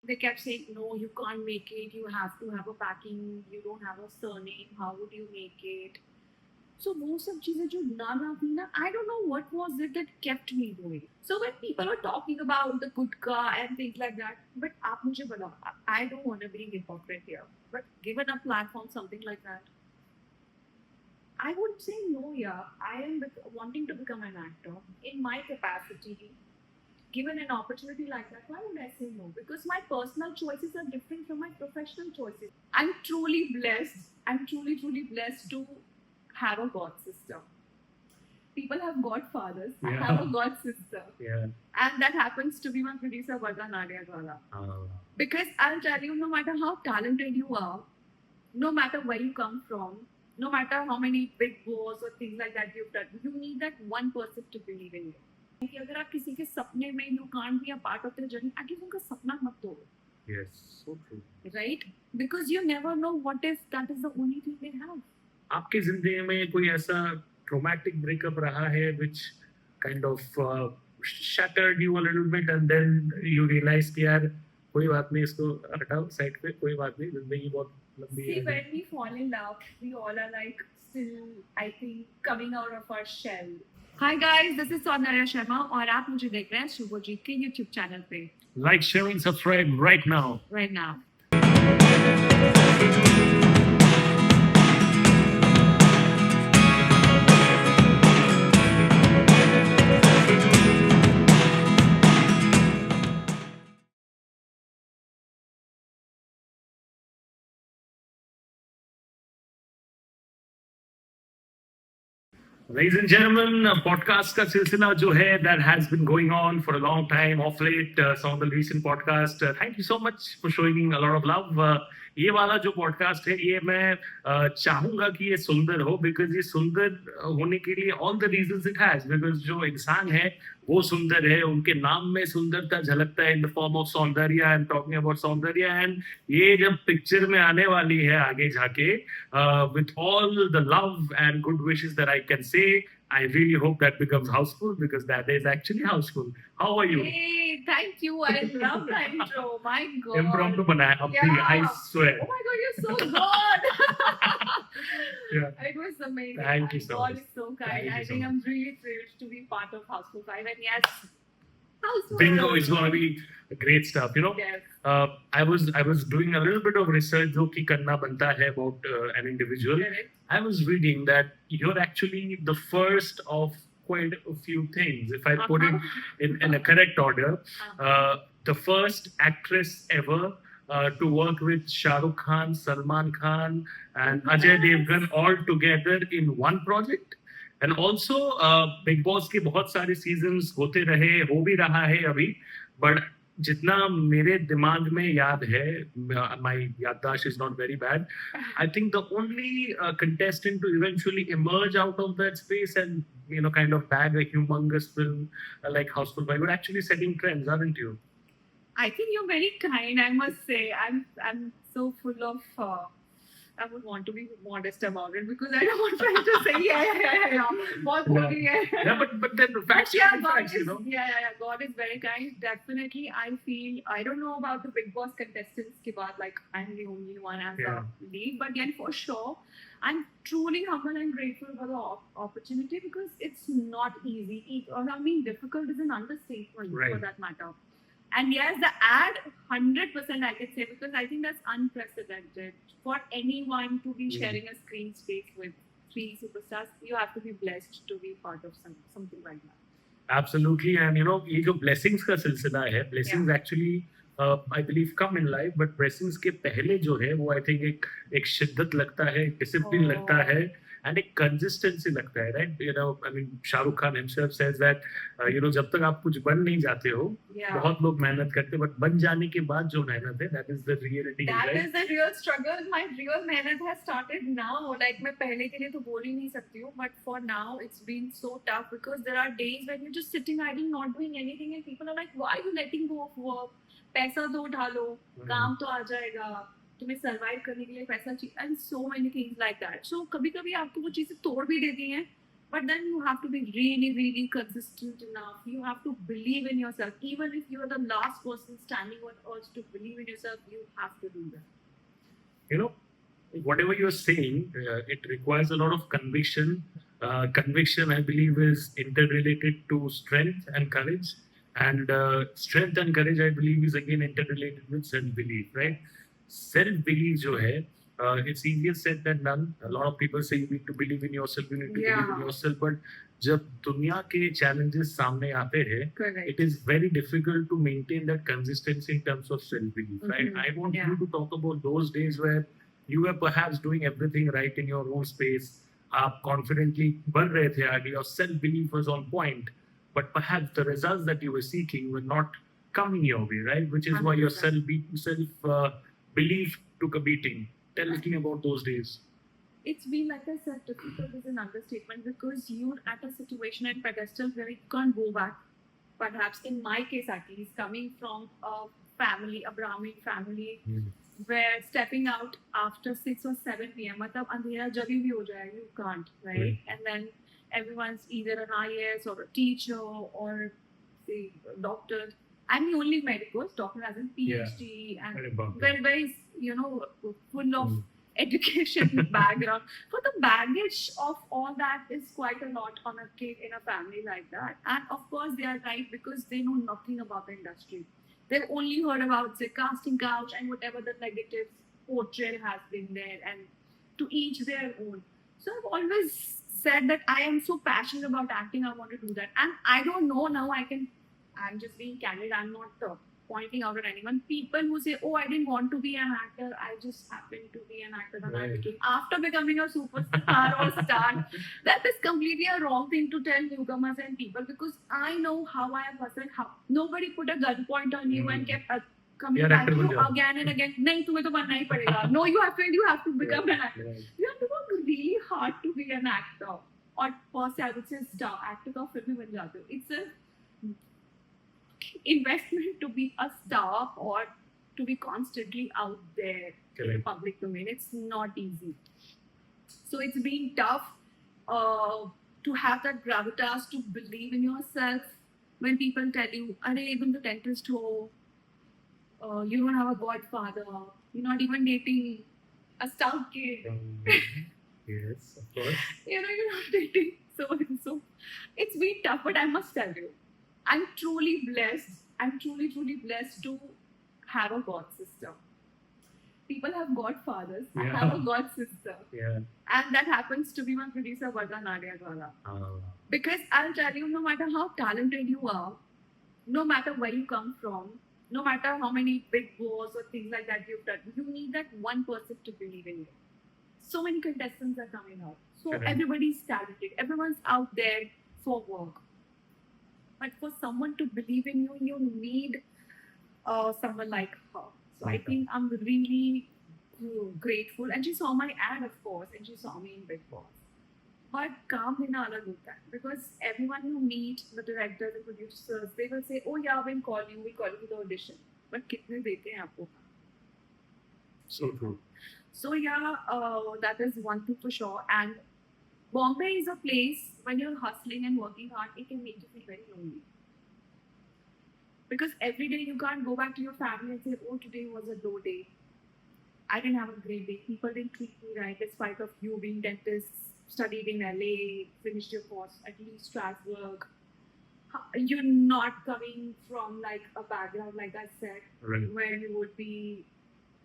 They kept saying, no, you can't make it. You have to have a backing. You don't have a surname. How would you make it? So most of चीजें जो ना ना थी ना, I don't know what was it that kept me going. So when people are talking about the gutka and things like that, but आप मुझे बताओ, I don't want to be hypocrite here, but given a platform, something like that, I would say no. Yeah, I am wanting to become an actor in my capacity. Given an opportunity like that, why would I say no? Because my personal choices are different from my professional choices. I'm truly blessed. I'm truly blessed to have a god sister. People have godfathers. I have a god sister. Yeah. And that happens to be my producer, Vardhan Nadia. Because I'll tell you, no matter how talented you are, no matter where you come from, no matter how many Bigg Boss or things like that you've done, you need that one person to believe in you. कि अगर आप किसी के सपने में you can't be a part of their journey, at least उनका सपना मत तोड़ो. Yes, so true. Right? Because you never know what if that is the only thing they have. आपकी जिंदगी में कोई ऐसा traumatic breakup रहा है which kind of shattered you a little bit and then you realize कि यार कोई बात नहीं, इसको हटाओ साइड पे, कोई बात नहीं, जिंदगी बहुत लंबी है. See, when we fall in love, we all are like still, I think, coming out of our shell. Hi guys, this is Soundarya Sharma और आप मुझे देख रहे हैं शुभोजीत के YouTube चैनल पे. Like, share and subscribe right now. Right now. Ladies and gentlemen, podcast का सिलसिला जो है that has been going on for a long time off late. Some of the recent podcast. Thank you so much for showing a lot of love. ये वाला जो podcast है ये मैं चाहूंगा कि ये सुंदर हो because ये सुंदर होने के लिए all the reasons it has because जो इंसान है वो सुंदर है, उनके नाम में सुंदरता झलकता है in the form of सौंदर्य. I'm talking about सौंदर्य and ये जब पिक्चर में आने वाली है आगे जाके with all the love and good wishes that I can say, I really hope that becomes Houseful because that is actually Houseful. How are you? Hey, thank you. I love the intro. My God. Impromptu banaya apni, I swear. Oh my God, you're so good. Yeah. It was amazing. Thank you so much. God is so kind. I think I'm really thrilled to be part of Housefull 5. And yes, Housefull. Bingo is going to be great stuff, you know. Yes. I was doing a little bit of research जो कि करना बनता है about an individual. Correct. I was reading that you're actually the first of quite a few things. If I put it in a correct order, the first actress ever to work with Shah Rukh Khan, Salman Khan, and Ajay Devgan all together in one project. And also Bigg Boss के बहुत सारे seasons होते रहे, हो भी रहा है अभी, but जितना मेरे दिमाग में याद है, my याददाश्त is not very bad. I think the only contestant to eventually emerge out of that space and kind of bag a humongous film like Houseful by, you're actually setting trends, aren't you? I think you're very kind. I must say, I'm so full of. I would want to be modest about it because I don't want friends to say yeah. बहुत बोली है. Yeah, but then the facts are facts, you know. Yeah. God is very kind. Definitely, I feel I don't know about the Bigg Boss contestants के बाद like I'm the only one as a lead, but then for sure, I'm truly humble and grateful for the opportunity because it's not easy. Or I mean, difficult is an understatement for that matter. And yes, the ad, 100% I can say, because I think that's unprecedented. For anyone to be sharing a screen space with three superstars, you have to be blessed to be part of something like that. Absolutely. And ये जो blessings का सिलसिला है, blessings actually I believe come in life, but blessings के पहले जो है वो I think एक शिद्दत लगता है, discipline लगता है, and एक consistency लगता है, right? I mean, Shah Rukh Khan himself says that, जब तक आप कुछ बन नहीं जाते हो, बहुत लोग मेहनत करते, but बन जाने के बाद जो मेहनत है, that is the reality. That is the real struggle. My real मेहनत has started now. Like मैं पहले के लिए तो बोल ही नहीं सकती हूँ, but for now it's been so tough because there are days when you're just sitting idle, not doing anything, and people are like, why are you letting go of work? पैसा तो उठा लो, काम तो आ जाएगा, तुम्हें सर्वाइव करने के लिए पैसा चाहिए, and so many things like that. So कभी कभी आपको वो चीजें तोड़ भी देती हैं, But then you have to be really, really consistent enough. You have to believe in yourself. Even if you're the last person standing on earth to believe in yourself, you have to do that. You know, whatever you're saying, it requires a lot of conviction. Conviction, I believe, is interrelated to strength and courage. And strength and courage, I believe, is again interrelated with self-belief, right? Self-belief, जो है, it's easier said than done. A lot of people say you need to believe in yourself, you need to believe in yourself, but जब दुनिया के challenges सामने आते हैं, it is very difficult to maintain that consistency in terms of self-belief, right? I want you to talk about those days where you were perhaps doing everything right in your own space. आप confidently बढ़ रहे थे आगे, your self-belief was on point, but perhaps the results that you were seeking were not coming your way, right? Which is why your self-belief took a beating. Tell me about those days. It's been, like I said, difficult is an understatement because you're at a situation at pedestal where you can't go back. Perhaps in my case, at least, coming from a family, a Brahmin family, where stepping out after 6 or 7 p.m. मतलब अंधेरा जभी भी हो जाएगा, you can't, right? And then everyone's either an IAS or a teacher or say a doctor. I'm the only medical doctor as a PhD and very full of education background. For the baggage of all that is quite a lot on a kid in a family like that. And of course they are right because they know nothing about the industry. They've only heard about the casting couch and whatever the negative portrayal has been there, and to each their own. So I've always said that I am so passionate about acting, I want to do that. And I don't know now, I'm just being candid, I'm not pointing out at anyone. People who say, oh, I didn't want to be an actor, I just happened to be an actor that I became after becoming a superstar or star. That is completely a wrong thing to tell newcomers and people, because I know how I wasn't, how nobody put a gun point on you and kept coming back to you again and again. नहीं तुम्हें तो बनना ही पड़ेगा. No, you have to become an actor. You have to work really hard to be an actor. Or first I would say star. Actor का फिर भी बन जाते हो. It's a investment to be a star or to be constantly out there in the public domain. It's not easy. So it's been tough to have that gravitas to believe in yourself when people tell you, "Are even the dentist ho, you don't have a godfather, you're not even dating a star kid." Yes, of course. You're not dating so and so. It's been tough, but I must tell you, I'm truly blessed. I'm truly blessed to have a god sister. People have godfathers. I have a god sister. And that happens to be my producer, Soundarya Sharma. Because I'll tell you, no matter how talented you are, no matter where you come from, no matter how many Bigg Boss or things like that you've done, you need that one person to believe in you. So many contestants are coming out. So everybody's talented. Everyone's out there for work. But for someone to believe in you, you need someone like her. So I think I'm really grateful. And she saw my ad, of course, and she saw me in Bigg Boss. But काम लेना अलग होता है, because everyone you meet, the directors, the producers, they will say, "Oh yeah, we'll call you for the audition." But कितने देते हैं आपको? So true. So yeah, that is one thing for sure. And Bombay is a place when you're hustling and working hard, it can make you feel very lonely. Because every day you can't go back to your family and say, "Oh, today was a low day. I didn't have a great day. People didn't treat me right despite of you being dentists, studied in LA, finished your course, at least Strasbourg. You're not coming from like a background, like I said, where you would be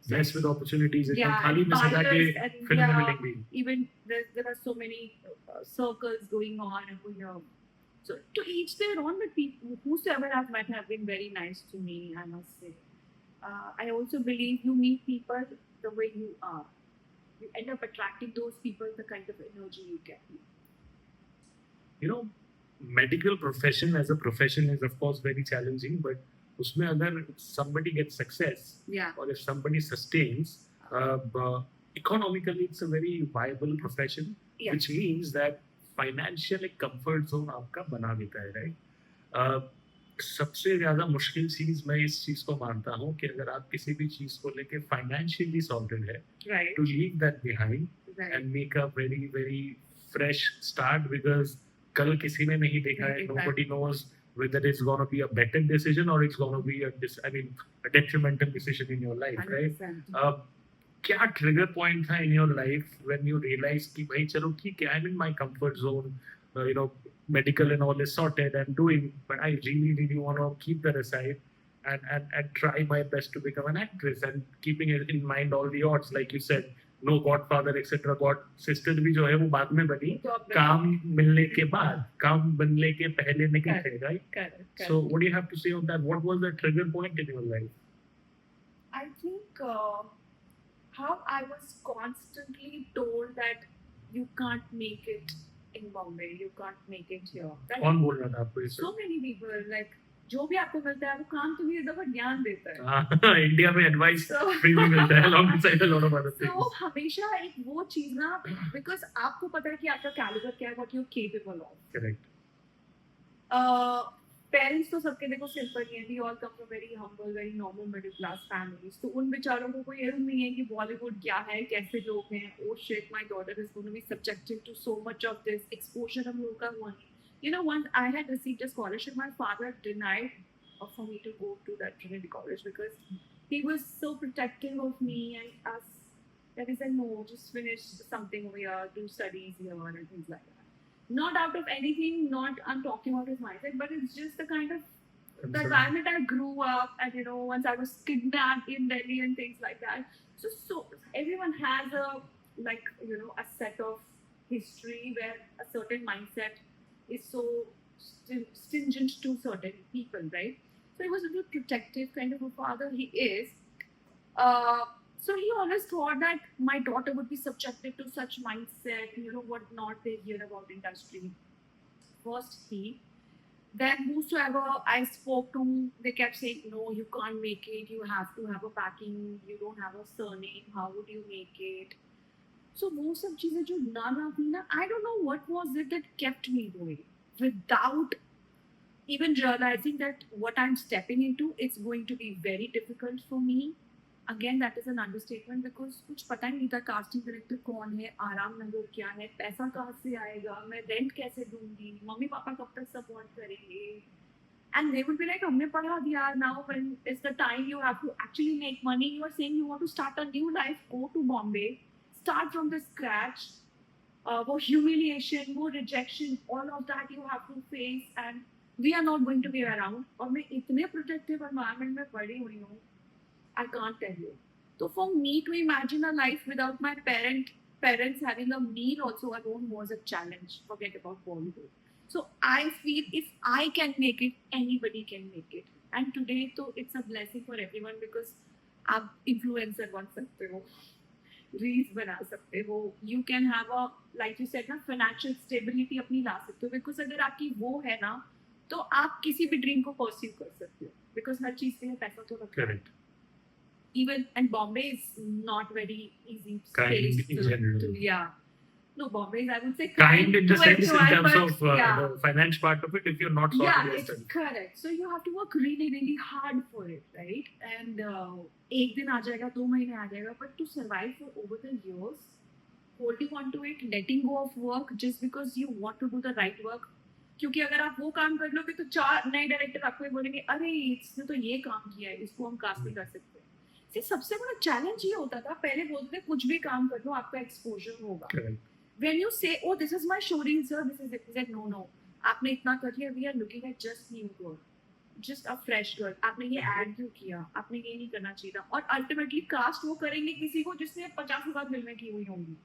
blessed with opportunities. Even there are so many circles going on over here. So to each their own, but people, whosoever I've met have been very nice to me, I must say. I also believe you meet people the way you are. You end up attracting those people, the kind of energy you get. You know, medical profession as a profession is of course very challenging, but उसमें अगर somebody gets success, or if somebody sustains, economically it's a very viable profession, which means that financial comfort zone आपका बना देता है, right? सबसे ज़्यादा मुश्किल चीज़ मैं इस चीज़ को मानता हूँ कि अगर आप किसी भी चीज़ को लेके financially sorted है, to leave that behind and make a very fresh start because कल किसी ने नहीं देखा है. Nobody knows whether it's going to be a better decision or it's going to be a detrimental decision in your life, right? क्या trigger point था in your life when you realize कि भाई चलो ठीक है, I am in my comfort zone, you know, medical and all is sorted and doing, but I really want to keep that aside and try my best to become an actress, and keeping it in mind all the odds, like you said, no godfather etc. God sister भी जो है वो बाद में बनी, काम मिलने के बाद, काम बनने के पहले नहीं थे, right? Correct. So what do you have to say on that? What was the trigger point in your life? I think how I was constantly told that you can't make it in Bombay, you can't make it here. कौन बोल रहा था आपको ये? So many people, like जो भी आपको मिलता है वो काम तो भी दफा ज्ञान देता है. इंडिया में एडवाइस फ्री में मिलता है alongside a lot of other things. So हमेशा एक वो चीज ना, because आपको पता है कि आपका कैलिबर क्या है, what you're capable of. Correct. Parents तो सबके देखो सिंपल ही है, we all come from very humble very normal middle class families, तो उन बेचारों को कोई इल्म नहीं है कि बॉलीवुड क्या है, कैसे लोग हैं. Oh shit, my daughter is going to be subjected to so much of this. Exposure हम लोगों का हुआ है. You know, once I had received a scholarship, my father denied for me to go to that Trinity college because he was so protective of me and us that he said, no, just finish something over here, do studies here and things like that. Not out of anything, not I'm talking about his mindset, but it's just the kind of the environment I grew up and, you know, once I was kidnapped in Delhi and things like that. So everyone has a, like, you know, a set of history where a certain mindset is so stringent to certain people, right? So he was a little protective kind of a father. He is. So he always thought that my daughter would be subjected to such mindset, you know, what not they hear about industry. First he, then whosoever I spoke to, they kept saying, no, you can't make it. You have to have a backing. You don't have a surname. How would you make it? So वो सब चीजें जो ना थी ना, I don't know what was it that kept me going without even realizing that what I'm stepping into is going to be very difficult for me. Again, that is an understatement because कुछ पता ही नहीं था casting director कौन है, आराम नगर क्या है, पैसा कहाँ से आएगा, मैं रेंट कैसे दूंगी, मम्मी पापा कब तक सपोर्ट करेंगे. And they would be like, हमने पढ़ा दिया, now when is the time you have to actually make money. You are saying you want to start a new life, go to Bombay, start from the scratch. वो humiliation, वो rejection, all of that you have to face and we are not going to be around. और मैं इतने protective environment में पढ़ी हुई हूँ, I can't tell you. So for me to imagine a life without my parents having a meal also alone was a challenge. Forget about Bollywood. So I feel if I can make it, anybody can make it. And today, so it's a blessing for everyone because आप influencer बन सकते हो, reels बना सकते हो, you can have a, like you said ना, financial stability अपनी ला सकते हो. बिकॉज अगर आपकी वो है ना, तो आप किसी भी ड्रीम को परस्यू कर सकते हो बिकॉज हर चीज के लिए पैसा तो लगता है. Even and Bombay is not very easy kind space in general. yeah. No, Bombay is, I would say, kind in the sense in terms but, of the finance part of it, if you're not sorted. Yeah, it's correct. So you have to work really hard for it, right? And एक दिन आ जाएगा, 2 महीने आ जाएगा, but to survive for over the years, holding on to it, letting go of work just because you want to do the right work. क्योंकि अगर आप वो काम कर लोगे तो 4 नए डायरेक्टर आपको बोलेंगे, अरे इसने तो ये काम किया है, इसको हम कास्ट नहीं कर सकते. सबसे बड़ा चैलेंज ये होता था, पहले बोलते थे कुछ भी काम कर लो आपका एक्सपोजर होगा. When you say, oh, this is my showreel, sir, this is it, he said, no, आपने इतना कर लिया, we are looking at just new girl, just a fresh girl. आपने ये ad क्यों किया, आपने ये नहीं करना चाहिए था. और ultimately cast वो करेंगे किसी को जिसने 50 बार फिल्में की हुई होंगी.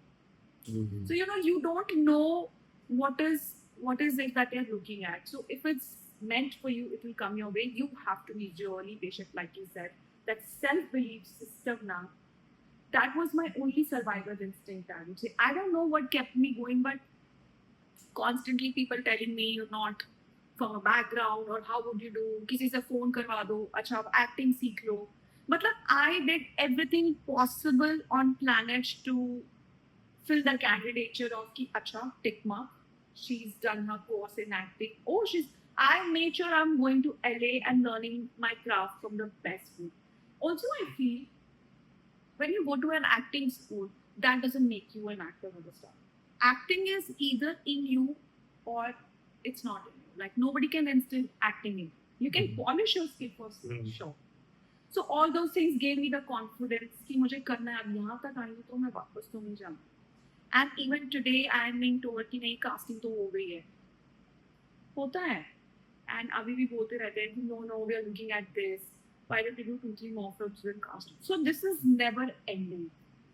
So you know, you don't know what is it that they're looking at. So if it's meant for you, it will come your way. You have to be really patient, like you said. That self-belief system now, that was my only survival instinct, I would say. I don't know what kept me going, but constantly people telling me you're not from a background, or how would you do, किसी से phone करवा दो, अच्छा acting सीख लो. मतलब I did everything possible on planet to fill the candidature of कि अच्छा tick mark, she's done her course in acting. Oh, I made sure I'm going to LA and learning my craft from the best school. Also, I feel when you go to an acting school, that doesn't make you an actor or a star. acting is either in you or it's not in you. Like nobody can instill acting in you. You can polish your skill for sure. So all those things gave me the confidence कि मुझे करना है, अब यहाँ तक आई हूँ तो मैं वापस तो नहीं जाऊँ. And even today I am being told कि नहीं casting तो हो गई है. होता है. And अभी भी बोलते रहते हैं कि no we are looking at this. Why don't we do 2-3 more films with casting? So this is never ending.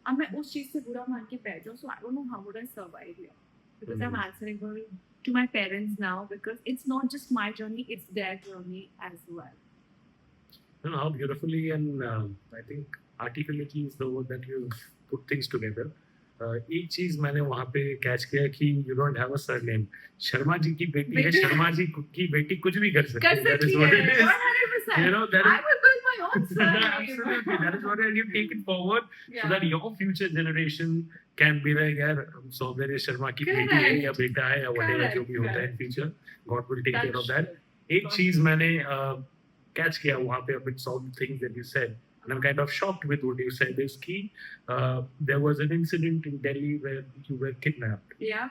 अब मैं उस चीज से बुरा मान के बैठ जाऊँ, so I don't know how would I survive here. Because I'm answering to my parents now because it's not just my journey, it's their journey as well. You know how beautifully and I think articulately is the word that you put things together. एक चीज मैंने वहाँ पे catch किया कि you don't have a surname. Sharma ji की बेटी है, शर्मा जी की बेटी कुछ भी कर सकती है. That is what it is. 100%. You know, that I will build my own surname. Absolutely, that is what you take it forward so that your future generation can be like यार सौंदर्य शर्मा की बेटी है या बेटा है या whatever जो भी होता है in future, God will take care of that. एक चीज मैंने catch किया वहाँ पे a bit some things that you said. And I'm kind of shocked with what you said is कि there was an incident in Delhi where you were kidnapped. Yeah.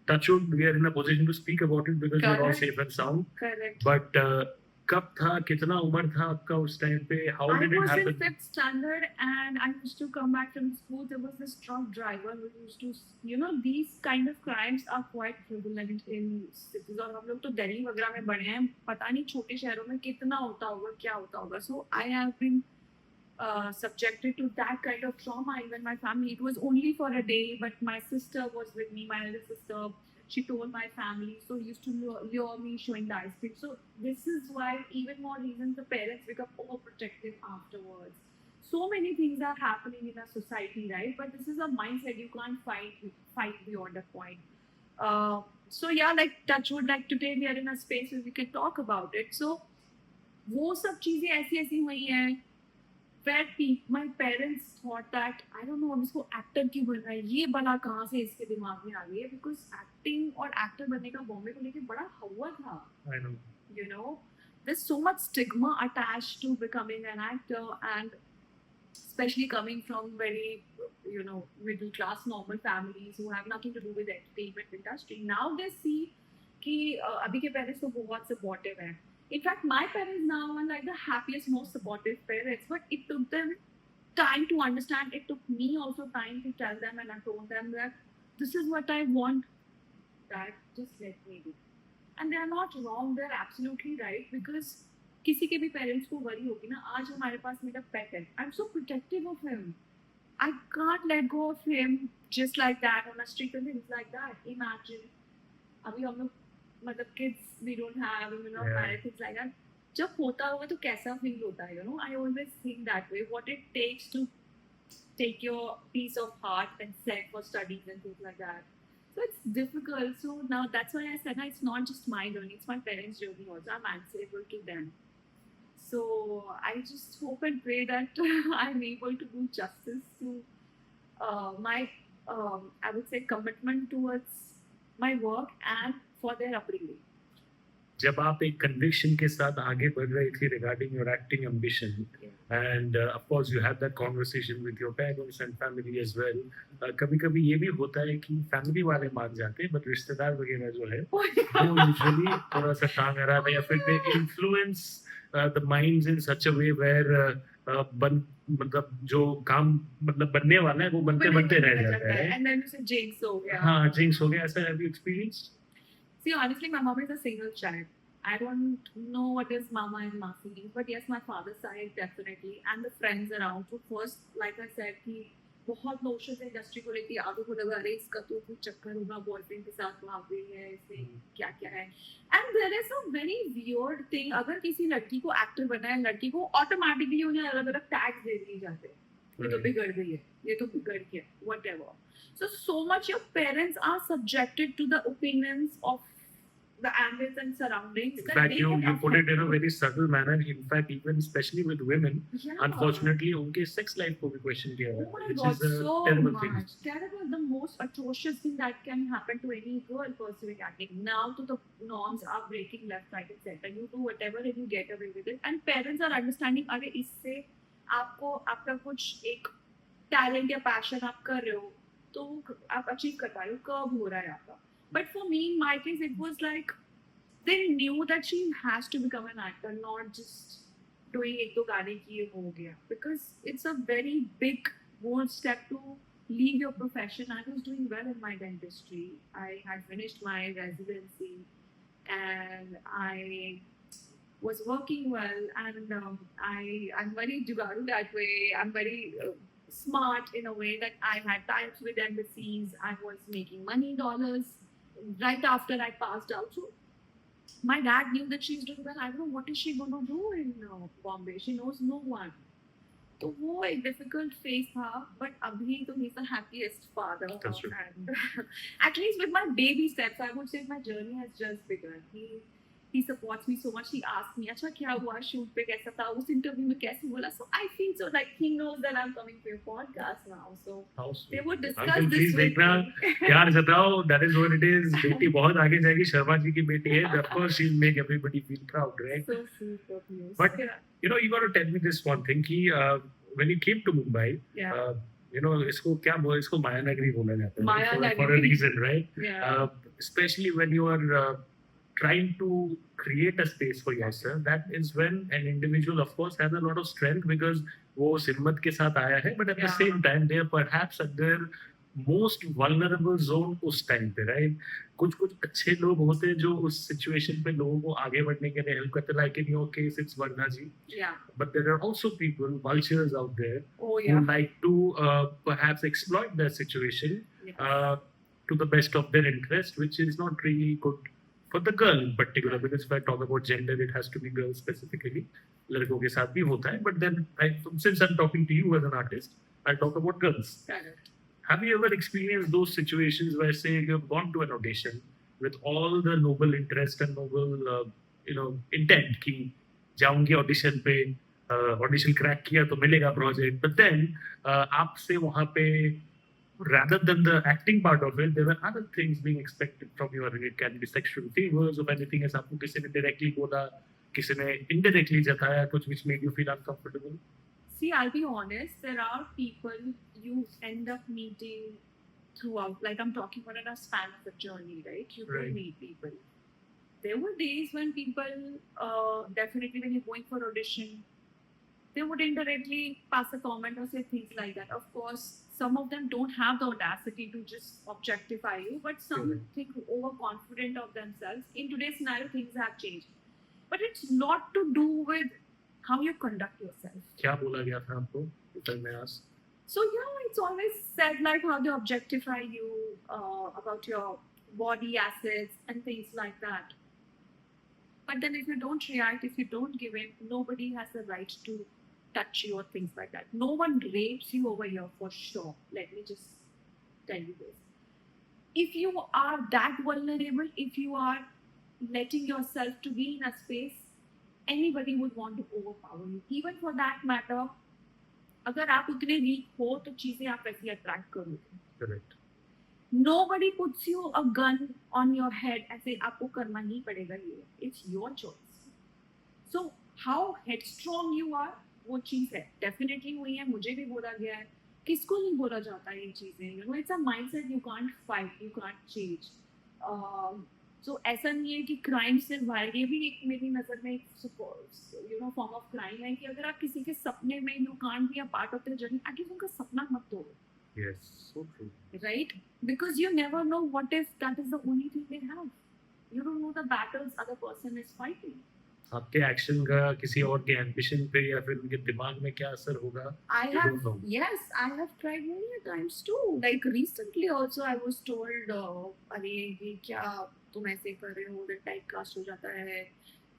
Touch wood, we are in a position to speak about it because we're all safe and sound. Correct. But कब था, कितना उम्र था आपका उस time पे? How did it happen? I was in 5th standard and I used to come back from school. There was this truck driver who used to, you know, these kind of crimes are quite prevalent in cities. और हम लोग तो दिल्ली वगैरह में बड़े हैं, पता नहीं छोटे शहरों में कितना होता होगा, क्या होता होगा. So I have been subjected to that kind of trauma. Even my family, it was only for a day, but my sister was with me, my elder sister. She told my family, so used to lure me showing the ice cream. So this is why even more reasons the parents become overprotective afterwards. So many things are happening in our society, right? But this is a mindset you can't fight beyond a point. So yeah, like touch wood, like today we are in a space where we can talk about it. So वो सब चीजें ऐसी हुई हैं. Where my parents thought that I don't know इसको actor क्यों बन रहा है, ये बला कहाँ से इसके दिमाग में आ गई है, because एक्टिंग और एक्टर बनने का बॉम्बे को लेके बड़ा हवा था. I know. You know, there's so much stigma attached to becoming an actor, and especially coming from very, you know, middle class normal families who have nothing to do with the entertainment industry. Now they see कि अभी के parents तो बहुत supportive हैं. In fact, my parents now are like the happiest, most supportive parents. But it took them time to understand. It took me also time to tell them, and I told them that this is what I want. That just let me do. And they are not wrong. They are absolutely right, because किसी के भी parents को worry होगी ना, आज हमारे पास मेरा pet है. I'm so protective of him. I can't let go of him just like that on a street and things like that. Imagine. अभी हम लोग मतलब kids we don't have, you know, married, things like that. जब होता होगा तो कैसा feel होता है, you know? I always think that way. What it takes to take your piece of heart and set for studies and things like that. So it's difficult. So now that's why I said it's not just my journey, it's my parents' journey also. I'm answerable to them. So I just hope and pray that I'm able to do justice to my, I would say, commitment towards my work and for their upbringing. जब आप एक conviction के साथ आगे बढ़ रही थी regarding your acting ambition, and of course you have that conversation with your parents and family as well. कभी-कभी ये भी होता है कि family वाले मान जाते हैं, but रिश्तेदार वगैरह जो है वो usually थोड़ा सा टांग अड़ाते या फिर they influence the minds in such a way where मतलब जो काम मतलब बनने वाला है वो बनते रह जाता है. And then you say jinx हो गया. हाँ, jinx हो गया. ऐसा have you experienced? See, honestly, my mom is a single child. I don't know what is mama and masi, but yes, my father's side definitely, and the friends around. So first, like I said, कि बहुत notions industry को लेके आगे को लगा अरे इसका तो कुछ चक्कर होगा, बॉयफ्रेंड के साथ भाग गई है, इसमें क्या है. And there is a very weird thing. अगर किसी लड़की को एक्टर बनना है, लड़की को ऑटोमेटिकली उन्हें अलग-अलग टैग्स दे दिए जाते हैं. ये तो बिगड़ गई है, ये तो बिगड़ गया, whatever. So much your parents are subjected to the opinions of the ambience and surroundings. In fact, you put it in a very subtle manner. In fact, even especially with women, unfortunately, उनके sex life को भी question किया है, oh my which God, is a so terrible much. thing. Terrible, the most atrocious thing that can happen to any girl pursuing acting. Now, to the norms are breaking left, right, and center. You do whatever and you get away with it. And parents are understanding. अरे इससे आपको आपका कुछ एक talent या passion आप कर रहे हो. तो आप अचीव कर पा रहे हो, कब हो रहा है आपका. But for me, in my case, it was like they knew that she has to become an actor, not just doing एक दो गाने किए हो गया. Because it's a very big, bold step to leave your profession. I was doing well in my dentistry. I had finished my residency, and I was working well, and I'm very jugaru that way. I'm very smart in a way that I had times with embassies. I was making money dollars right after I passed out. So my dad knew that she's doing well. I don't know what is she going to do in Bombay. She knows no one. तो वो एक difficult phase था, but अभी तो he is the happiest father. That's true. And at least with my baby steps I would say my journey has just begun. he supports me so much. He asked me, अच्छा क्या हुआ shoot पे, कैसा था, उस interview में कैसे बोला. So I feel so like he knows that I'm coming for your podcast now. So Housefull. they would discuss Uncle, this please with देखना, me. प्यार जताओ. That is what it is. बेटी बहुत आगे जाएगी. शर्मा जी की बेटी है. Of course, she'll make everybody feel proud, right? So sweet of you. But Yeah. you know, you got to tell me this one thing. कि when you came to Mumbai, Yeah. you know, इसको क्या बोल, इसको माया नगरी बोला जाता है. माया for a नगरी. reason, right? Yeah. Especially when you are trying to create a space for yourself, that is when an individual of course has a lot of strength because वो हिम्मत के साथ आया है, but at the Yeah. same time they are perhaps at their most vulnerable zone उस time पे, right? कुछ अच्छे लोग होते हैं जो उस सिचुएशन पे लोगों को आगे बढ़ने के लिए हेल्प करते, like in your case it's Varna ji, Yeah. but there are also people, vultures out there, Oh who yeah. like to perhaps exploit their situation Yes. to the best of their interest, which is not really good for the girl in particular, because if I talk about gender, it has to be girls specifically. लड़कों के साथ भी होता है, but then since I'm talking to you as an artist, I'll talk about girls. Correct. Have you ever experienced those situations where, say, you've gone to an audition with all the noble interest and noble, intent कि जाऊंगी audition पे, audition crack किया तो मिलेगा project, but then आपसे वहाँ पे, rather than the acting part of it, there were other things being expected from you. It can be sexual favors or anything else. आपको किसी ने directly बोला, किसी ने indirectly जताया कुछ, which made you feel uncomfortable? See, I'll be honest, there are people you end up meeting throughout, like I'm talking about in a span of a journey, right? You will Right. meet people. There were days when people, definitely when you're going for audition, they would indirectly pass a comment or say things like that. Of course, some of them don't have the audacity to just objectify you, but some Correct. think overconfident of themselves. In today's scenario, things have changed. But it's not to do with how you conduct yourself. क्या बोला गया था आपको, if I may ask? So yeah, it's always said like how they objectify you, about your body assets and things like that. But then if you don't react, if you don't give in, nobody has the right to touch you or things like that. No one rapes you over here for sure. Let me just tell you this. If you are that vulnerable, if you are letting yourself to be in a space, anybody would want to overpower you. Even for that matter, अगर आप उतने week हो तो चीजें आप ऐसी attract करोगे. Correct. Nobody puts you a gun on your head ऐसे आपको करना ही पड़ेगा ये. It's your choice. So how headstrong you are, वो चीज है. Definitely हुई है, मुझे भी बोला गया है. किसको नहीं बोला जाता ये चीजें? You know, it's a mindset you can't fight, you can't change. So ऐसा नहीं है कि क्राइम सिर्फ भाई, ये भी एक मेरी नजर में एक फॉर्म ऑफ क्राइम है कि अगर आप किसी के सपने में you can't be a part of the journey, at least उनका सपना मत तोड़ो. Yes, so true. Right? Because you never know what if that is the only thing they have. You don't know the battles other person is fighting. आपके action का किसी और के ambition पे या फिर उनके दिमाग में क्या असर होगा? I You have, don't know. yes, I have tried many a times too. Like recently also I was told, अरे ये क्या तुम ऐसे कर रहे हो, that typecast हो जाता है,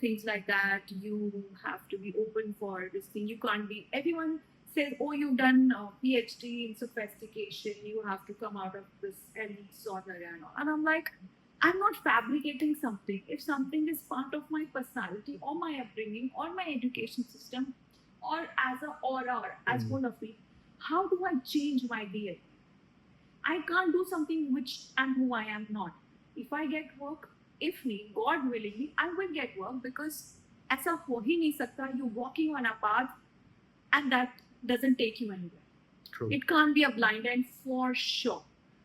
things like that. You have to be open for this thing. You can't be. Everyone says, oh, you've done PhD in sophistication. You have to come out of this elite Soundarya and all. And I'm like, I'm not fabricating something. If something is part of my personality or my upbringing or my education system or as a aura or as full of me, how do I change my DNA? I can't do something which and who I am not. If I get work, if me, God willingly, I will get work because ऐसा हो ही नहीं सकता. You're walking on a path and that doesn't take you anywhere. True. It can't be a blind end for sure.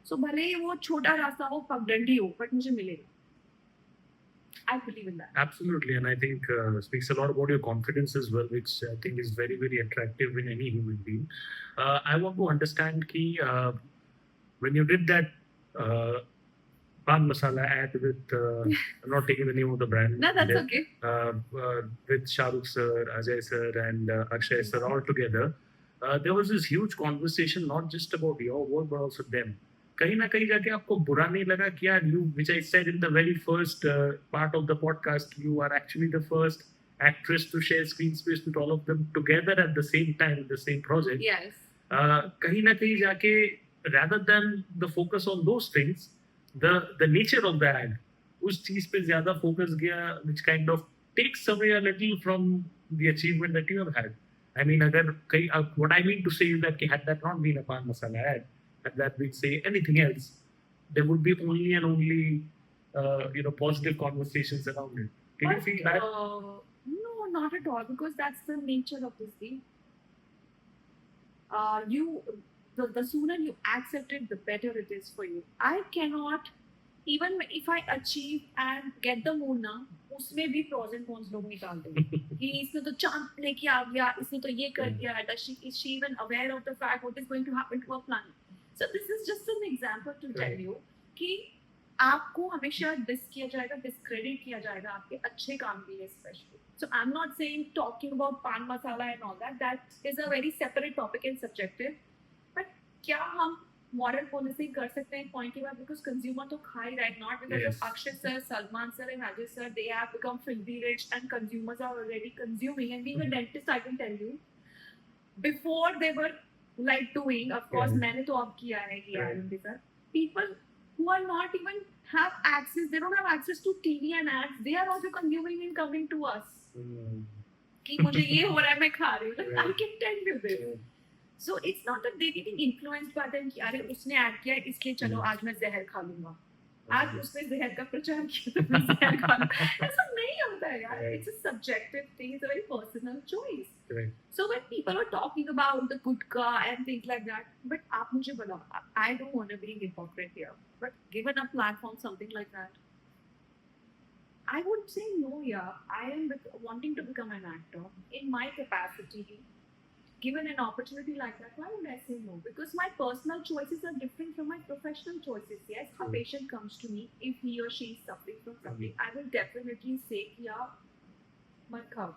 सो भले ही वो छोटा रास्ता हो, पगडंडी हो, बट मुझे मिलेगा. I believe in that. Absolutely, and I think speaks a lot about your confidence as well, which I think is very, very attractive in any human being. I want to understand ki, when you did that pan masala ad with, I'm not taking the name of the brand. No, that's okay. With Shah Rukh sir, Ajay sir, and Akshay sir all together, there was this huge conversation, not just about your work, but also them. कहीं ना कहीं जाके आपको बुरा नहीं लगा कि यार you, which I said in the very first part of the podcast, you are actually the first actress to share screen space with all of them together at the same time in the same project. Yes. कहीं ना कहीं जाके, rather than the focus on those things, the nature of the ad, उस चीज पे ज्यादा focus गया, which kind of takes away a little from the achievement that you have had. I mean, अगर कहीं, what I mean to say is that had that not been a pan masala ad, had that been say anything else, there would be only and only positive conversations around it. Did you feel that? No, not at all, because that's the nature of this game. The sooner you accept it, the better it is for you. I cannot, even if I achieve and get the moon ना, उसमें भी pros and cons लोग निकाल देंगे कि इसने तो चांद लेके आ गया, इसने तो ये कर दिया, is she even aware of the fact what is going to happen to her planet? So this is just an example to tell you कि आपको हमेशा डिस किया जाएगा, डिस्क्रेडिट किया जाएगा आपके अच्छे काम के लिए specially. So I'm not saying talking about pan masala and all that. That is a very separate topic and subjective. But क्या हम moral policing कर सकते हैं point के बाद, because consumer तो खा ही रहा है, not because Yes. of Akshay sir, Salman sir and Ajay sir, they have become filthy rich and consumers are already consuming. And being a dentist, I can tell you, before they were like doing, of course, Yeah. मैंने तो अब किया है कि Right. यार उनके साथ, people who are not even have access, they don't have access to TV and ads, they are also consuming and coming to us. कि मुझे ये हो रहा है, मैं खा रही हूँ. Like, I can tell you this. So it's not that they're getting influenced by them कि अरे उसने ऐड किया इसलिए चलो आज मैं जहर खा लूंगा, आज उसने जहर का प्रचार किया तो मैं जहर खा लूंगा. ऐसा नहीं होता है यार. It's a subjective thing. It's a very personal choice. Right. So when people are talking about the gutka and things like that, but आप मुझे बताओ, I don't want to be a hypocrite here, but given a platform, something like that, I would say no. Yeah, I am wanting to become an actor in my capacity. Given an opportunity like that, why would I say no? Because my personal choices are different from my professional choices. Yes, a patient comes to me, if he or she is suffering from something, I will definitely say, yeah, मत खाओ.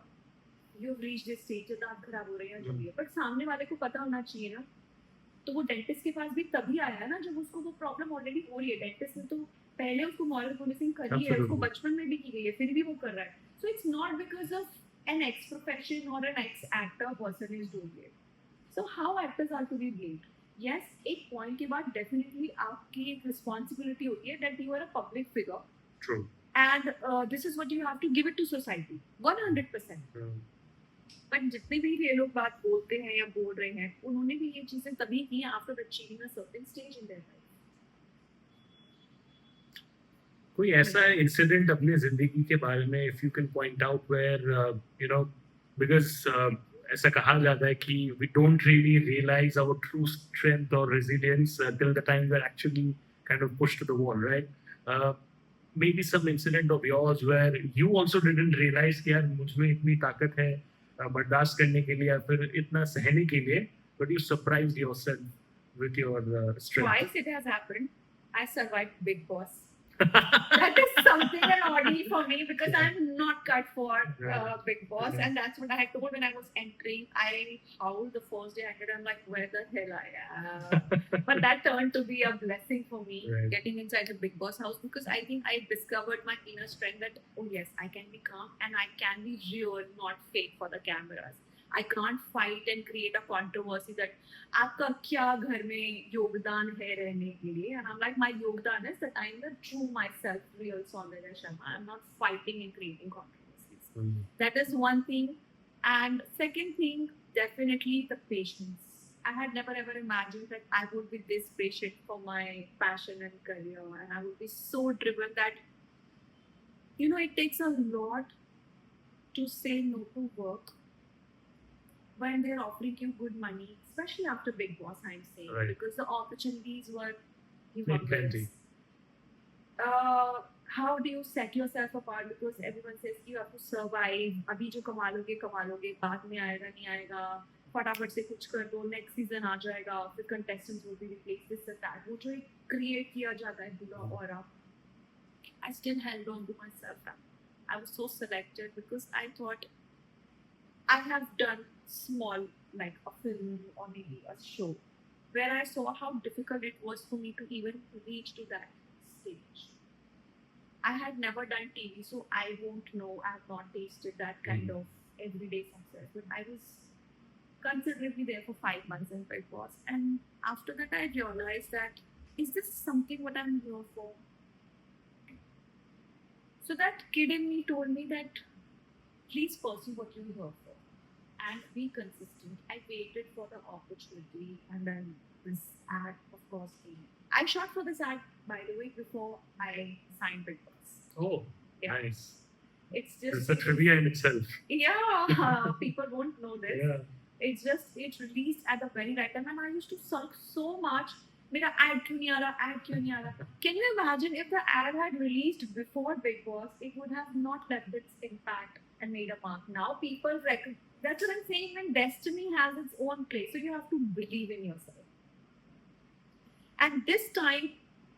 You've reached this stage, दांत खराब हो रहे हैं जो भी है. But सामने वाले को पता होना चाहिए ना. तो वो डेंटिस्ट के पास भी तभी आया है ना जब उसको वो प्रॉब्लम ऑलरेडी हो रही है. डेंटिस्ट ने तो पहले उसको मॉरल पोलिसिंग करी है, उसको बचपन में भी की गई है, फिर भी वो कर रहा है. So it's not because of an ex-profession or an ex-actor person is doing it. So how actors are to be blamed? Yes, एक point के बाद definitely आपकी एक responsibility होती है that you are a public figure. True. And this is what you have to give it to society. 100%. But जितने भी ये लोग बात बोलते हैं या बोल रहे हैं, उन्होंने भी ये चीजें तभी की after achieving a certain stage in their life. कोई ऐसा इंसिडेंट अपनी जिंदगी के बारे में, if you can point out where because ऐसा कहा जाता है कि we don't really realise our true strength और resilience till the time we are actually kind of pushed to the wall, right? maybe some incident of yours where you also didn't realize कि यार मुझ में इतनी ताकत है बर्दाश्त करने के लिए या फिर इतना सहने के लिए, but you surprised yourself with your strength. Twice it has happened. I survived Bigg Boss. That is something an oddity for me because I'm not cut for Bigg Boss, and that's what I had told when I was entering. I howled the first day I entered. I'm like, where the hell I am? But that turned to be a blessing for me, getting inside the Bigg Boss house, because I think I discovered my inner strength that, oh yes, I can be calm and I can be real, not fake for the cameras. I can't fight and create a controversy that आपका क्या घर में योगदान है रहने के लिए. And I'm like, my योगदान is that I'm the true myself, real Soundarya Sharma. I'm not fighting and creating controversies. That is one thing. And second thing, definitely the patience. I had never ever imagined that I would be this patient for my passion and career, and I would be so driven that, you know, it takes a lot to say no to work when they're offering you good money, especially after Bigg Boss, I'm saying, because the opportunities were Plenty. How do you set yourself apart? Because everyone says you have to survive. अभी जो कमा लोगे, बाद में आएगा नहीं आएगा. फटाफट से कुछ कर दो, next season आ जाएगा, फिर contestants will be replaced, this and that. वो जो एक create किया जाता है पूरा aura. I still held on to myself. I was so selected because I thought I have done small, like a film or maybe a show, where I saw how difficult it was for me to even reach to that stage. I had never done TV, so I won't know. I have not tasted that kind of everyday success. But I was considerably there for 5 months in Bigg Boss, and after that, I realized that is this something what I'm here for? So that kid in me told me that please pursue what you're here for and be consistent. I waited for the opportunity, and then this ad, of course, came. I shot for this ad, by the way, before I signed Bigg Boss. Oh, Yeah. nice. It's just It's a trivia in itself. yeah, people won't know this. Yeah. It's released at the very right time, and I used to sulk so much. मेरा ad क्यों नहीं आ रहा? Can you imagine if the ad had released before Bigg Boss, it would have not left its impact and made a mark. Now people that's what I'm saying. When destiny has its own place, so you have to believe in yourself. And this time,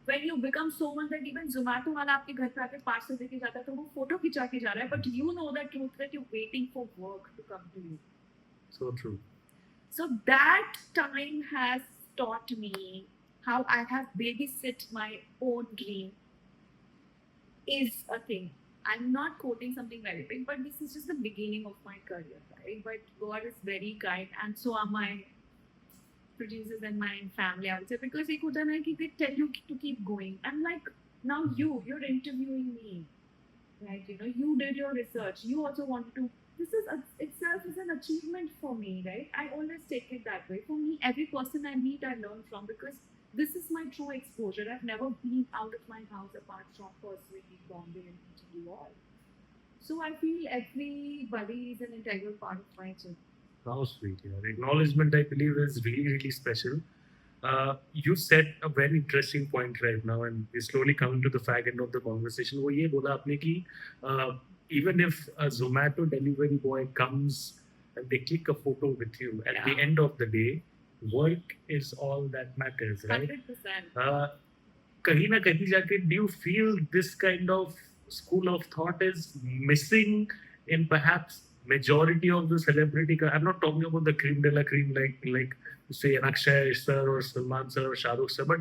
when you become so much that even Zomato वाला आपके घर पे आके parcel देके जाता है, तो वो photo खिंचा के जा रहा है, but you know the truth that you're waiting for work to come to you. So true. So that time has taught me how I have babysit my own dream is a thing. I'm not quoting something very big, but this is just the beginning of my career, right? But God is very kind, and so are my producers and my family, I would say, because they tell you to keep going. And like now you're interviewing me, right? You know, you did your research. You also wanted to. This is itself is an achievement for me, right? I always take it that way. For me, every person I meet, I learn from, because this is my true exposure. I've never been out of my house apart from pursuing Bombay and meeting you all. So I feel everybody is an integral part of my journey. How sweet. Yeah. Acknowledgement, I believe, is really, really special. You said a very interesting point right now, and we're slowly coming to the fag end of the conversation. वो ये बोला आपने कि even if a Zomato delivery boy comes and they click a photo with you, at the end of the day, work is all that matters, right? 100%. कहीं ना कहीं जाके, do you feel this kind of school of thought is missing in perhaps majority of the celebrity? I'm not talking about the cream de la cream like say an Akshay sir or Salman sir or Shah Rukh sir, but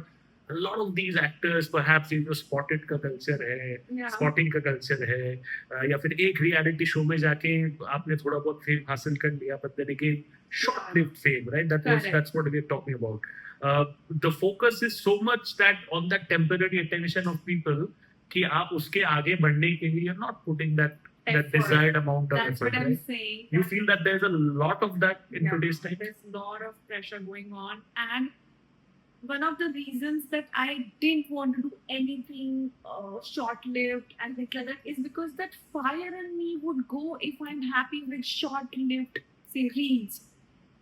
a lot of these actors perhaps ये जो spotted का culture है, spotting का culture है, या फिर एक reality show में जाके आपने थोड़ा बहुत fame हासिल कर लिया, but then again short-lived fame, right? That's what we're talking about. The focus is so much that on that temporary attention of people कि आप उसके आगे बढ़ने के लिए you're not putting that desired amount of That's effort. That's what right? I'm saying. You feel that there's a lot of that in today's time? There's a lot of pressure going on, and one of the reasons that I didn't want to do anything short-lived and things like that is because that fire in me would go if I'm happy with short-lived, say, reels.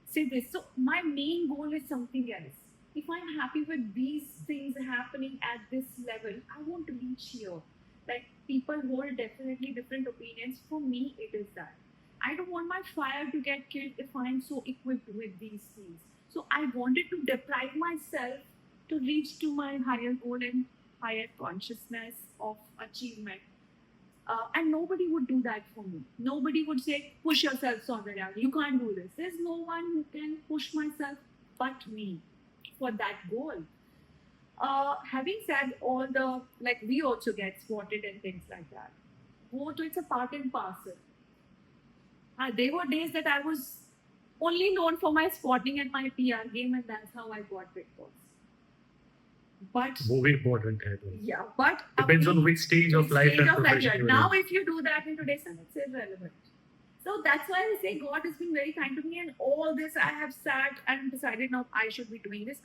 Say this. So my main goal is something else. If I'm happy with these things happening at this level, I want to reach here. Like, people hold definitely different opinions. For me, it is that. I don't want my fire to get killed if I'm so equipped with these things. So I wanted to deprive myself to reach to my higher goal and higher consciousness of achievement. And nobody would do that for me. Nobody would say, push yourself, Soundarya. You can't do this. There's no one who can push myself but me for that goal. Having said all the, like, we also get spotted and things like that. So it's a part and parcel. There were days that I was only known for my spotting and my PR game, and that's how I got Bigg Boss. But वो भी important है. yeah, but depends on which stage of life and profession. Now, if you do that in today's time, it's irrelevant. So that's why I say God has been very kind to me, and all this I have sat and decided now I should be doing this.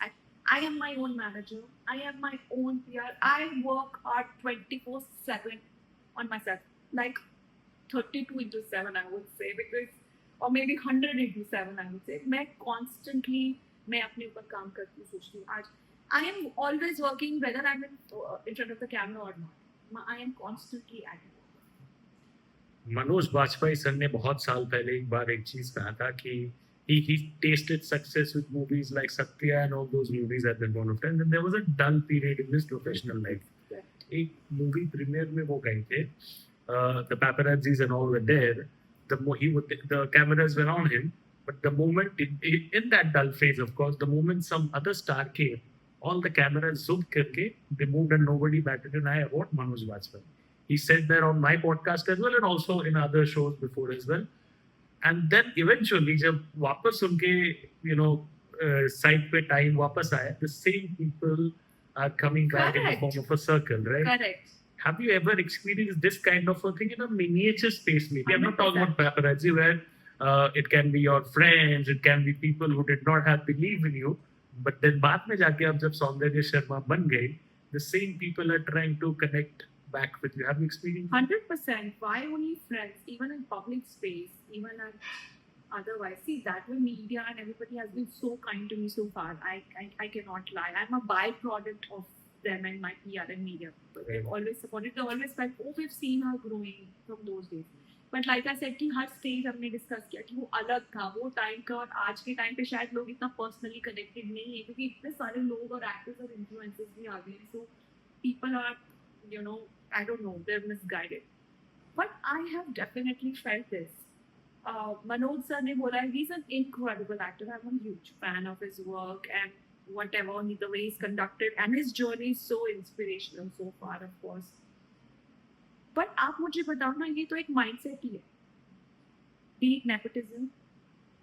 I am my own manager. I am my own PR. I work hard 24/7 on myself, like 32/7, I would say, because, or maybe 100/7, I would say. मैं constantly मैं अपने ऊपर काम करती हूँ, सोचती हूँ आज I am always working, whether I'm in front of the camera or not. I am constantly at work. Manoj Bajpayee sir ने बहुत साल पहले एक बार एक चीज कहा था कि he tasted success with movies like Satya and all those movies at that point of time. And there was a dull period in his professional life. एक मूवी प्रीमियर में वो गए थे, the paparazzis and all were there. The cameras were on him, but the moment in that dull phase, of course, the moment some other star came, all the cameras zoomed करके they moved and nobody batted an eye about Manoj Bajpayee. He said that on my podcast as well and also in other shows before as well. And then eventually, जब वापस उनके side पे time वापस आया, the same people are coming back in the form of a circle, right? Correct. Have you ever experienced this kind of a thing in a miniature space? Maybe I'm not talking 100%. about paparazzi, where it can be your friends, it can be people who did not have belief in you, but then बाद में जाके अब जब सौंदर्य शर्मा बन गए, the same people are trying to connect back with you. Have you experienced? 100%. Why only friends? Even in public space, even at otherwise. See, that way media and everybody has been so kind to me so far. I cannot lie. I'm a byproduct of them and my PR and media. But they've always supported. They always felt, oh, we've seen her growing from those days. But like I said, कि हर stage हमने discuss किया कि वो अलग था, वो time का और आज के टाइम पे शायद लोग इतना पर्सनली कनेक्टेड नहीं है क्योंकि इतने सारे लोग और एक्टर्स और इन्फ्लुएंसर्स भी आ गए हैं. So people are, I don't know, they're misguided. But I have definitely felt this. Manoj sir ne bola, he's an incredible actor. I'm a huge fan of his work and whatever, the way he's conducted, and his journey is so inspirational so far, of course. But आप मुझे बताओ ना, ये तो एक mindset ही है. Be it nepotism,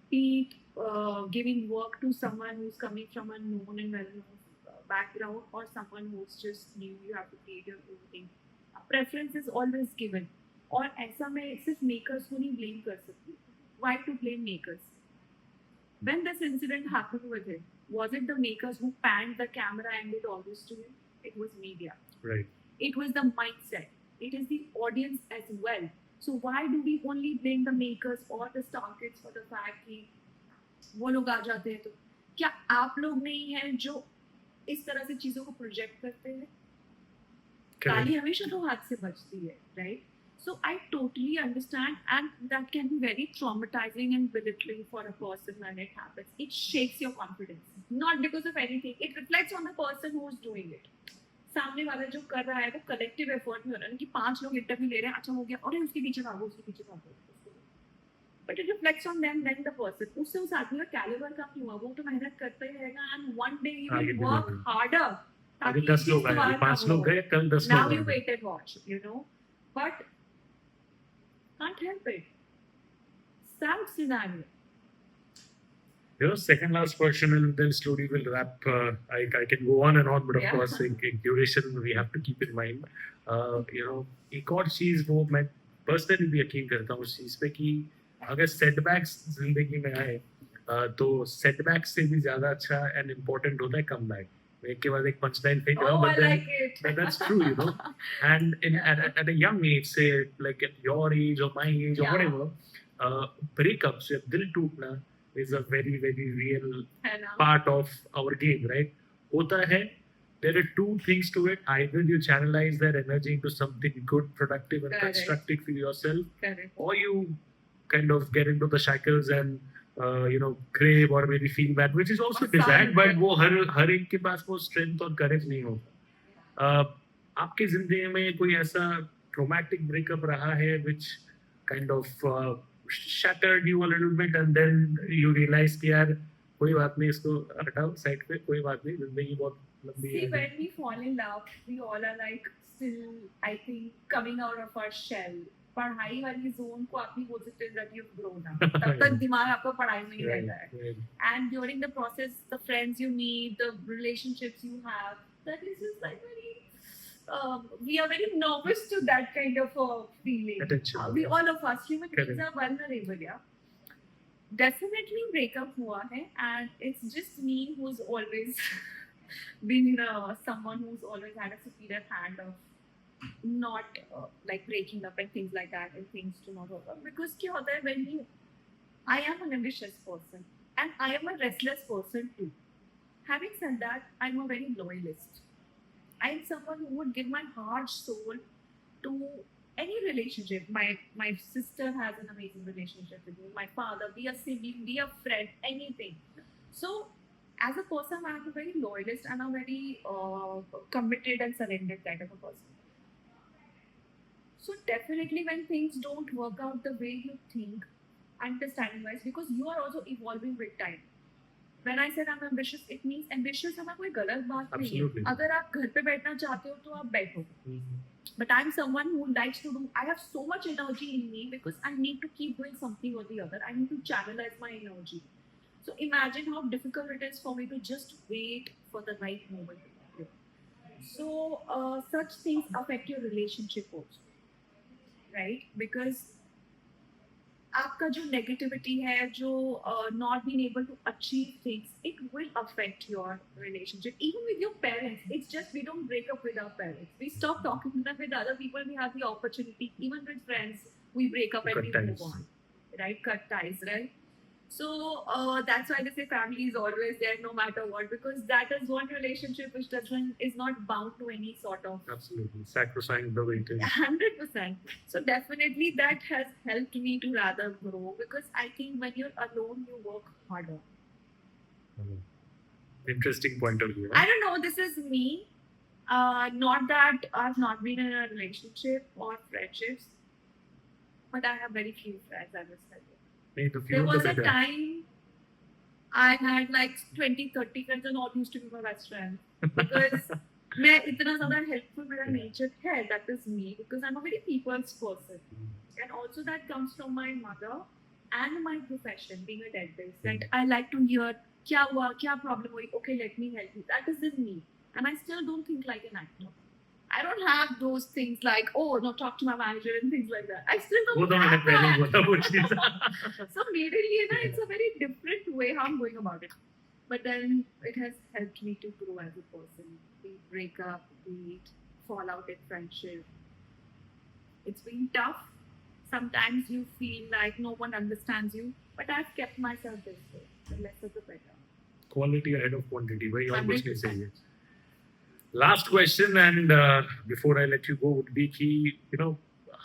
be it giving work to someone who's coming from a known and well-known background, or someone who's just new, you have to create your own thing. Preference is always given. और ऐसा मैं सिर्फ makers को नहीं blame कर सकती. Why to blame makers? When this incident happened with him, was it the makers who panned the camera and did all this to him? It was media. Right. It was the mindset. It is the audience as well. So why do we only blame the makers or the star kids for the fact कि वो लोग आ जाते हैं? तो क्या आप लोग नहीं हैं जो इस तरह से चीजों को प्रोजेक्ट करते हैं? ताली हमेशा तो हाथ से बजती है, right? So I totally understand, and that can be very traumatizing and belittling for a person when it happens. It shakes your confidence, not because of anything. It reflects on the person who is doing it. सामने वाला जो कर रहा है वो collective effort में हो रहा है कि 5 लोग इंटरव्यू ले रहे हैं, अच्छा हो गया, और उसके पीछे भागो, उसके पीछे भागो. But it reflects on them, then the person. उससे उस आदमी का कैलिबर कम नहीं हुआ, वो तो मेहनत करता ही रहेगा, and one day he will work harder. ताकि 10 लोग आए, 5 लोग गए, कल 10 लोग. Now you wait and watch, but can't help it. Sad scenario. Second last question, and then slowly we'll wrap. I can go on and on, but of course, in duration we have to keep in mind. एक और चीज वो मैं personally भी यकीन करता हूँ उस चीज पे कि अगर सेटबैक्स जिंदगी में आए तो सेटबैक्स से भी ज्यादा अच्छा एंड इम्पोर्टेंट होता है कमबैक. एक के बाद एक पंचलाइन फेंक रहा हूँ, but that's true, and at a young age, say like at your age or my age or whatever, breakups, दिल टूटना is a very very real part of our game, right? होता है. There are two things to it. Either you channelize that energy into something good, productive, and constructive for yourself, or you kind of get into the shackles and crave or maybe feel bad, which is also desired, but वो हर एक के पास वो strength और courage नहीं होता. आपकी जिंदगी में कोई ऐसा traumatic breakup रहा है which kind of shattered you a little bit and then you realize कि यार कोई बात नहीं, इसको हटाओ साइड पे, कोई बात नहीं, जिंदगी बहुत लंबी है. See, when we fall in love, we all are like still, I think, coming out of our shell. पढ़ाई वाली जोन को आप भी बोल सकते हैं that you've grown up. तब तक दिमाग आपका पढ़ाई में ही रहता है. And during the process, the friends you meet, the relationships you have, that is just like very. We are very nervous to that kind of feeling. We all of us human beings are vulnerable, yeah. Definitely breakup हुआ है, and it's just me who's always been someone who's always had a superior hand of not like breaking up and things like that, and things to not work out. Because क्या होता है I am an ambitious person and I am a restless person too. Having said that, I'm a very loyalist. I'm someone who would give my heart, soul to any relationship. My sister has an amazing relationship with me. My father, be a sibling, be a friend, anything. So, as a person, I'm a very loyalist and a very committed and surrendered kind of a person. So definitely, when things don't work out the way you think, understanding wise, because you are also evolving with time. When I said I'm ambitious, it means ambitious हमें कोई गलत बात नहीं है. Absolutely. अगर आप घर पे बैठना चाहते हो तो आप बैठो. But I'm someone who likes to do. I have so much energy in me because I need to keep doing something or the other. I need to channelize my energy. So imagine how difficult it is for me to just wait for the right moment. So such things affect your relationship also, right? Because आपका जो negativity है जो not being able to achieve things, it will affect your relationship even with your parents. It's just we don't break up with our parents, we stop talking to them. With other people we have the opportunity, even with friends we break up and Cut we ties. move on, right? Cut ties, right? So that's why they say family is always there no matter what, because that is one relationship which doesn't is not bound to any sort of Absolutely. Sacrosanct the waiting. 100%. So definitely that has helped me to rather grow, because I think when you're alone, you work harder. Interesting point of view. I don't know. This is me. Not that I've not been in a relationship or friendships, but I have very few friends. I must tell you. There was a time I had like 20-30 friends and all used to be my best friends. Because मैं इतना ज़्यादा helpful मेरा nature है, that is me, because I'm a very people's person. And also that comes from my mother and my profession, being a dentist. That I like to hear क्या हुआ, क्या problem हुई, okay, let me help you. That is in me. And I still don't think like an actor. I don't have those things like, oh, no, talk to my manager and things like that. I still don't have that. So immediately, it's a very different way how I'm going about it. But then it has helped me to grow as a person. Be it breakup, be it fallout in friendship. It's been tough. Sometimes you feel like no one understands you, but I've kept myself this way. The lesser the better. Quality ahead of quantity. Very almost 100%. say it. Last question, and before I let you go, would be key.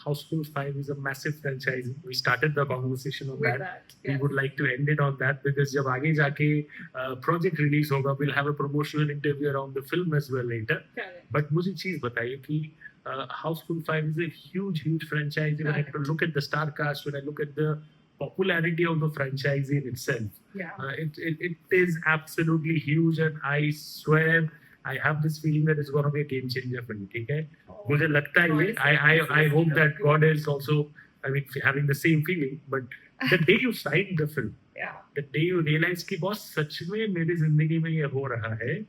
Housefull 5 is a massive franchise. We started the conversation on With that. that, We would like to end it on that, because जब आगे जाके project release होगा, we'll have a promotional interview around the film as well later. Correct. But मुझे चीज बताइए कि Housefull 5 is a huge franchise. When I look at the star cast, when I look at the popularity of the franchise in itself, it is absolutely huge, and I swear I have this feeling that it's going to be a game changer for me. ठीक है? मुझे लगता है ये. I hope that God is also, having the same feeling. But the day you signed the film, the day you realize कि boss सच में मेरी जिंदगी में ये हो रहा है,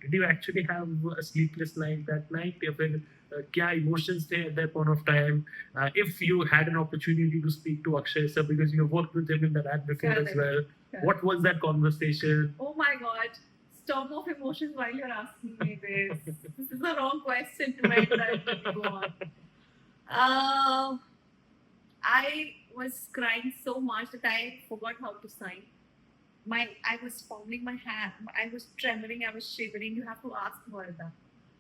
did you actually have a sleepless night that night? या फिर क्या emotions थे at that point of time? If you had an opportunity to speak to Akshay sir, because you worked with him in the ad before as well, what was that conversation? Oh my God. Storm of emotions while you're asking me this. This is the wrong question to end that. Go on. I was crying so much that I forgot how to sign. I was fumbling my hand. I was trembling. I was shivering. You have to ask Varda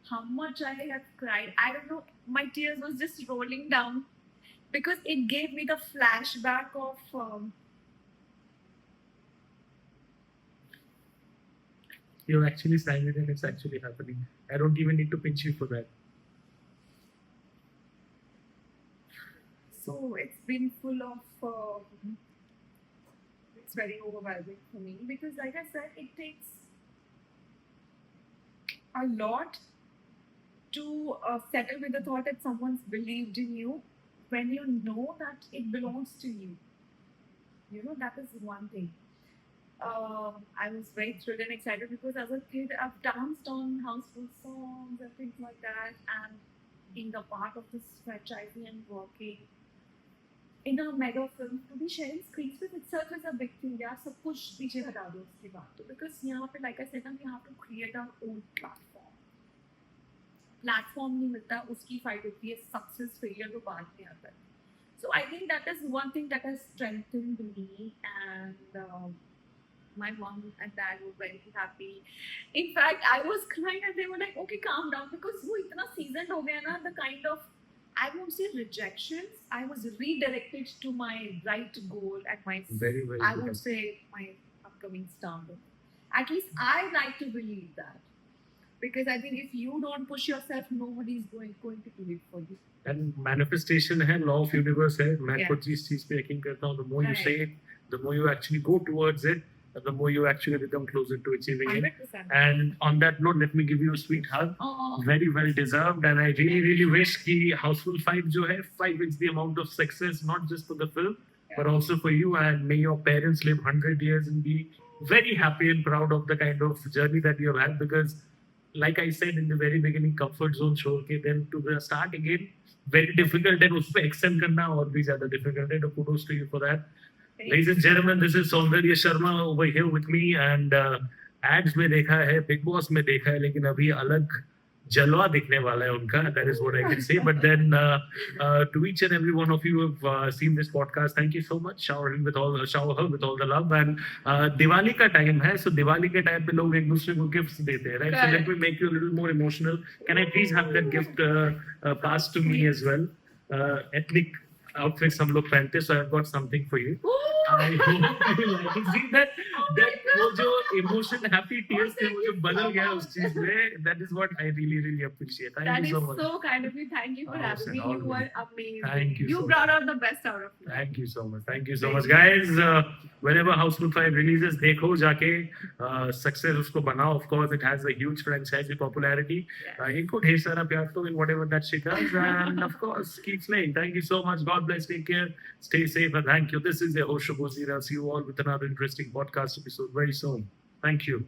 how much I have cried. I don't know. My tears was just rolling down because it gave me the flashback of. You're actually signed it and it's actually happening. I don't even need to pinch you for that. So it's been full of. It's very overwhelming for me because, like I said, it takes a lot to settle with the thought that someone's believed in you when you know that it belongs to you. That is one thing. I was very thrilled and excited because as a kid I've danced on Housefull songs and things like that, and being a part of this franchise and working in a mega film, to be sharing screens with itself is a big thing. यार सब कुछ पीछे हटा दो उसके बाद तो, because यहाँ पे like I said we have to create our own platform. Platform नहीं मिलता, उसकी fight होती है, success failure तो बाद में आता है. So I think that is one thing that has strengthened me, and My mom and dad were very happy. In fact, I was crying and they were like, "Okay, calm down," because वो इतना seasoned हो गया ना, the kind of, I won't say rejections. I was redirected to my right goal at my, Very, very I good. would say, my upcoming standard. At least I like to believe that. Because I think if you don't push yourself, nobody is going to do it for you. And manifestation है, law of universe है. मैं Yeah. खुद जिस चीज पे यकीन करता हूँ, the more you Right. say it, the more you actually go towards it, the more you actually become closer to achieving it. 100%. And on that note, let me give you a sweet hug. Oh, Very well deserved, and I really, really wish कि Houseful 5 जो है, 5 is the amount of success, not just for the film, but also for you. And may your parents live 100 years and be very happy and proud of the kind of journey that you have had. Because, like I said in the very beginning, comfort zone छोड़ के then to start again, very difficult, and उसमें extend करना और भी ज़्यादा difficult है. So kudos to you for that. Ladies and gentlemen, this is Soundarya Sharma over here with me, and ads में देखा है, Bigg Boss में देखा है, लेकिन अभी अलग जलवा दिखने वाला है उनका. That is what I can say. But then to each and every one of you who have seen this podcast, thank you so much. Shower her with all the love. And Diwali का time है, so Diwali के time पे लोग एक दूसरे को gifts देते हैं, right? So let me make you a little more emotional. Can I please have that gift passed to me as well? Ethnic outfits हम लोग पहनते, so I've got something for you. I hope you like it. See that वो जो emotion, happy tears थे, वो जो बदल गया उस चीज में, that is what I really, really appreciate. Thank that you is so much. so kind of you. Thank you for having me. You Always. were amazing. Thank you You so brought out the best out of me. Thank you so much. Thank you so much, guys. Whenever Housefull 5 releases, देखो जाके, success उसको बनाओ. Of course, it has a huge franchise popularity. इनको ढेर सारा प्यार दो in whatever that she does, and of course, keep slaying. Thank you so much. God bless. Take care. Stay safe, and thank you. This is your host Subhojit. I'll see you all with another interesting podcast episode very soon. Thank you.